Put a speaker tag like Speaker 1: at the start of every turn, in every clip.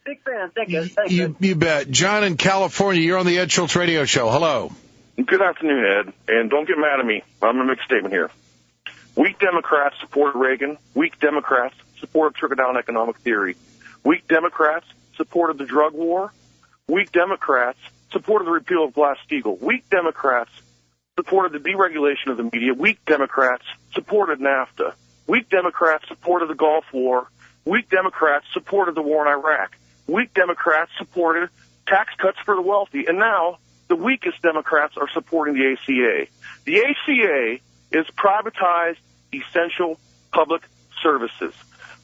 Speaker 1: Big fan. Thank you.
Speaker 2: You bet. John in California, you're on the Ed Shultz radio show. Hello.
Speaker 3: Good afternoon, Ed. And don't get mad at me. I'm going to make a statement here. Weak Democrats supported Reagan. Weak Democrats supported trickle-down economic theory. Weak Democrats supported the drug war. Weak Democrats supported the repeal of Glass-Steagall. Weak Democrats supported the deregulation of the media. Weak Democrats supported NAFTA. Weak Democrats supported the Gulf War. Weak Democrats supported the war in Iraq. Weak Democrats supported tax cuts for the wealthy. And now the weakest Democrats are supporting the ACA. The ACA is privatized essential public services.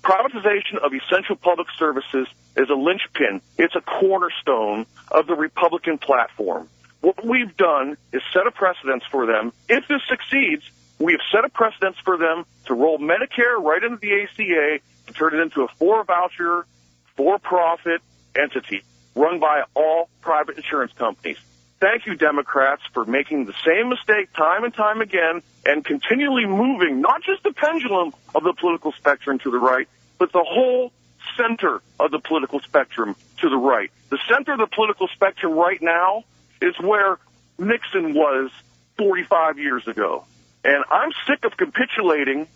Speaker 3: Privatization of essential public services is a linchpin. It's a cornerstone of the Republican platform. What we've done is set a precedence for them. If this succeeds, we have set a precedence for them to roll Medicare right into the ACA and turn it into a for-voucher, for-profit entity run by all private insurance companies. Thank you, Democrats, for making the same mistake time and time again and continually moving not just the pendulum of the political spectrum to the right, but the whole center of the political spectrum to the right. The center of the political spectrum right now is where Nixon was 45 years ago. And I'm sick of capitulating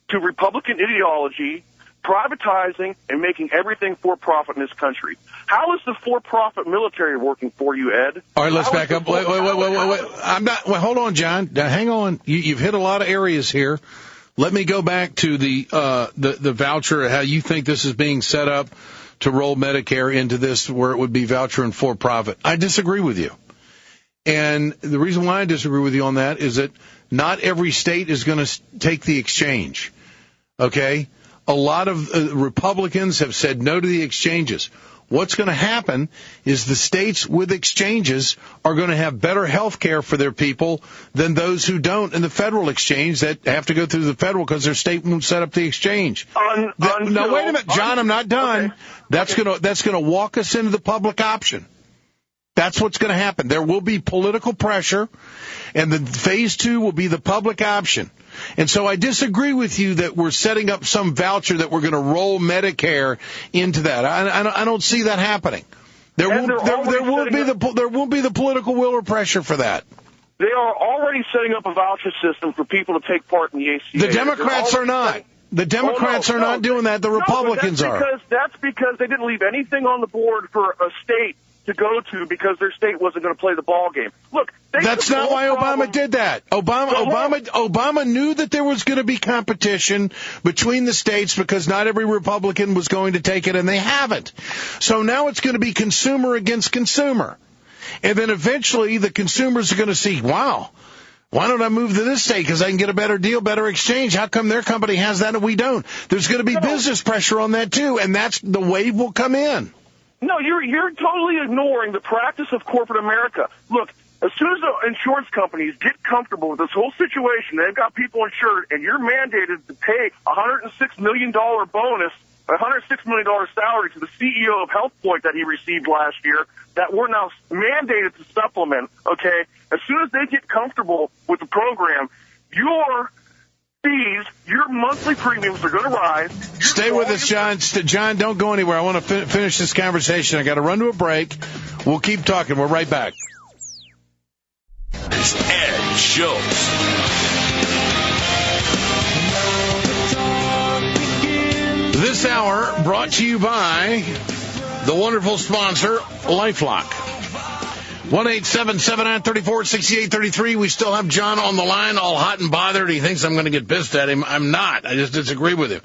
Speaker 3: to Republican ideology, privatizing, and making everything for-profit in this country. How is the for-profit military working for you, Ed?
Speaker 2: All right, let's back up. Wait. I'm not. Well, hold on, John. Now, hang on. You've hit a lot of areas here. Let me go back to the voucher, how you think this is being set up to roll Medicare into this where it would be voucher and for-profit. I disagree with you. And the reason why I disagree with you on that is that not every state is going to take the exchange, okay? A lot of Republicans have said no to the exchanges. What's going to happen is the states with exchanges are going to have better health care for their people than those who don't in the federal exchange that have to go through the federal because their state won't set up the exchange. No, wait a minute, John, I'm not done. Okay. That's going to walk us into the public option. That's what's going to happen. There will be political pressure, and the phase 2 will be the public option. And so I disagree with you that we're setting up some voucher that we're going to roll Medicare into that. I don't see that happening. There won't be the political will or pressure for that.
Speaker 3: They are already setting up a voucher system for people to take part in the ACA.
Speaker 2: The Democrats are not. The Democrats are not doing that. The Republicans are.
Speaker 3: That's because they didn't leave anything on the board for a state to go to because their state wasn't going to play the ball game. Look,
Speaker 2: that's not why Obama did that. Obama knew that there was going to be competition between the states because not every Republican was going to take it, and they haven't. So now it's going to be consumer against consumer. And then eventually the consumers are going to see, wow, why don't I move to this state because I can get a better deal, better exchange? How come their company has that and we don't? There's going to be business pressure on that too, and that's the wave will come in.
Speaker 3: No, you're totally ignoring the practice of corporate America. Look, as soon as the insurance companies get comfortable with this whole situation, they've got people insured, and you're mandated to pay a $106 million bonus, a $106 million salary to the CEO of HealthPoint that he received last year, that we're now mandated to supplement, okay? As soon as they get comfortable with the program, your fees, your monthly premiums are going to rise.
Speaker 2: Stay with us, John. John, don't go anywhere. I want to finish this conversation. I got to run to a break. We'll keep talking. We're right back.
Speaker 4: It's Ed Shultz.
Speaker 2: This hour brought to you by the wonderful sponsor, LifeLock. 1-877-934-6833. We still have John on the line, all hot and bothered. He thinks I'm going to get pissed at him. I'm not. I just disagree with him.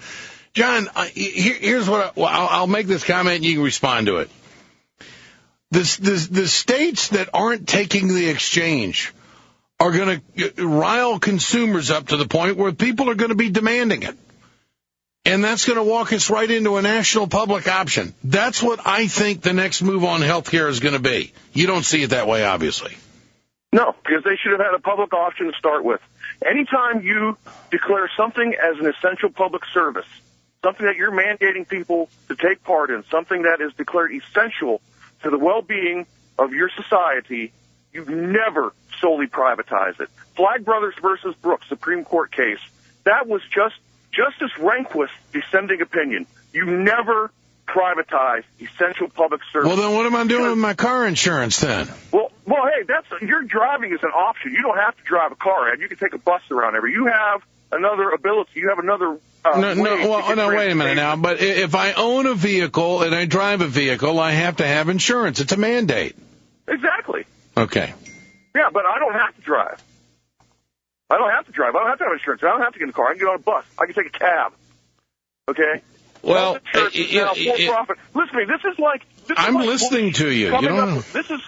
Speaker 2: John, here's what I'll make this comment and you can respond to it. The states that aren't taking the exchange are going to rile consumers up to the point where people are going to be demanding it. And that's going to walk us right into a national public option. That's what I think the next move on health care is going to be. You don't see it that way, obviously.
Speaker 3: No, because they should have had a public option to start with. Anytime you declare something as an essential public service, something that you're mandating people to take part in, something that is declared essential to the well-being of your society, you never solely privatize it. Flag Brothers versus Brooks, Supreme Court case, that was Justice Rehnquist's dissenting opinion. You never privatize essential public service.
Speaker 2: Well, then what am I doing with my car insurance then?
Speaker 3: Well, hey, your driving is an option. You don't have to drive a car, Ed. You can take a bus around everywhere. You have another ability. You have another.
Speaker 2: Wait a minute now. But if I own a vehicle and I drive a vehicle, I have to have insurance. It's a mandate.
Speaker 3: Exactly.
Speaker 2: Okay.
Speaker 3: Yeah, but I don't have to drive. I don't have to drive. I don't have to have insurance. I don't have to get in a car. I can get on a bus. I can take a cab. Okay?
Speaker 2: Well,
Speaker 3: church is now for-profit. Listen to me. This is like
Speaker 2: listening to you. You don't know.
Speaker 3: This is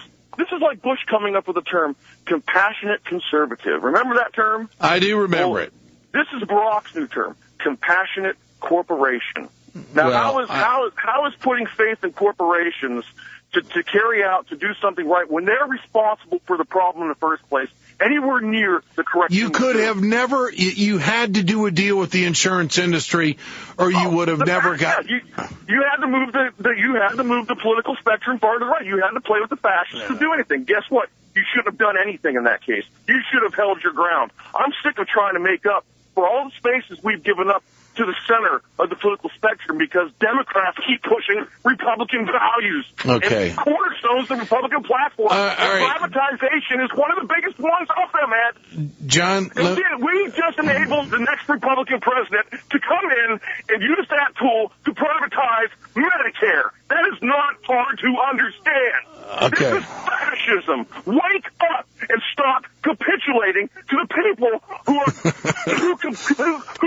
Speaker 3: like Bush coming up with the term compassionate conservative. Remember that term?
Speaker 2: I do remember it.
Speaker 3: This is Barack's new term, compassionate corporation. Now, how is putting faith in corporations to carry out, to do something right when they're responsible for the problem in the first place, anywhere near the correct?
Speaker 2: You could have never. You had to do a deal with the insurance industry, or you would have never got.
Speaker 3: You had to move the political spectrum far to the right. You had to play with the fascists to do anything. Guess what? You shouldn't have done anything in that case. You should have held your ground. I'm sick of trying to make up for all the spaces we've given up to the center of the political spectrum because Democrats keep pushing Republican values.
Speaker 2: Okay.
Speaker 3: And cornerstones of the Republican platform. Privatization is one of the biggest ones of them, Ed.
Speaker 2: John,
Speaker 3: we just enabled the next Republican president to come in and use that tool to privatize Medicare. That is not hard to understand.
Speaker 2: Okay.
Speaker 3: This is fascism. Wake up and stop capitulating to the people who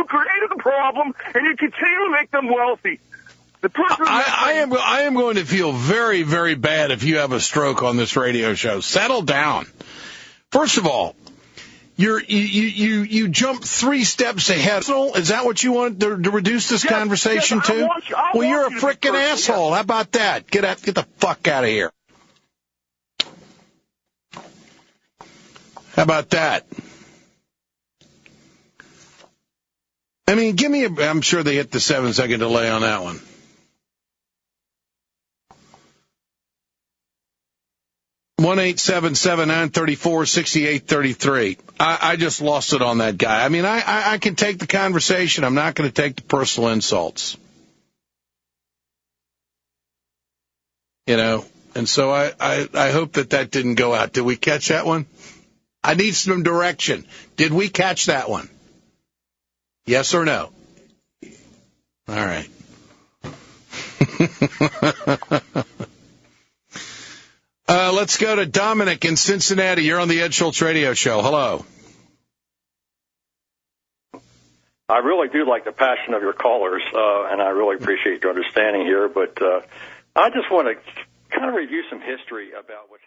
Speaker 3: created the problem, and you continue to make them wealthy.
Speaker 2: I am going to feel very, very bad if you have a stroke on this radio show. Settle down. First of all, you jump 3 steps ahead. Is that what you want to reduce this conversation to? Well, you're a frickin' asshole. How about that? Get the fuck out of here. How about that? I mean, I'm sure they hit the 7-second delay on that one. One 877-934-6833. I just lost it on that guy. I mean, I can take the conversation. I'm not going to take the personal insults. You know, and so I hope that didn't go out. Did we catch that one? I need some direction. Did we catch that one? Yes or no? All right. Let's go to Dominic in Cincinnati. You're on the Ed Shultz Radio Show. Hello.
Speaker 1: I really do like the passion of your callers, and I really appreciate your understanding here. But I just want to kind of review some history about what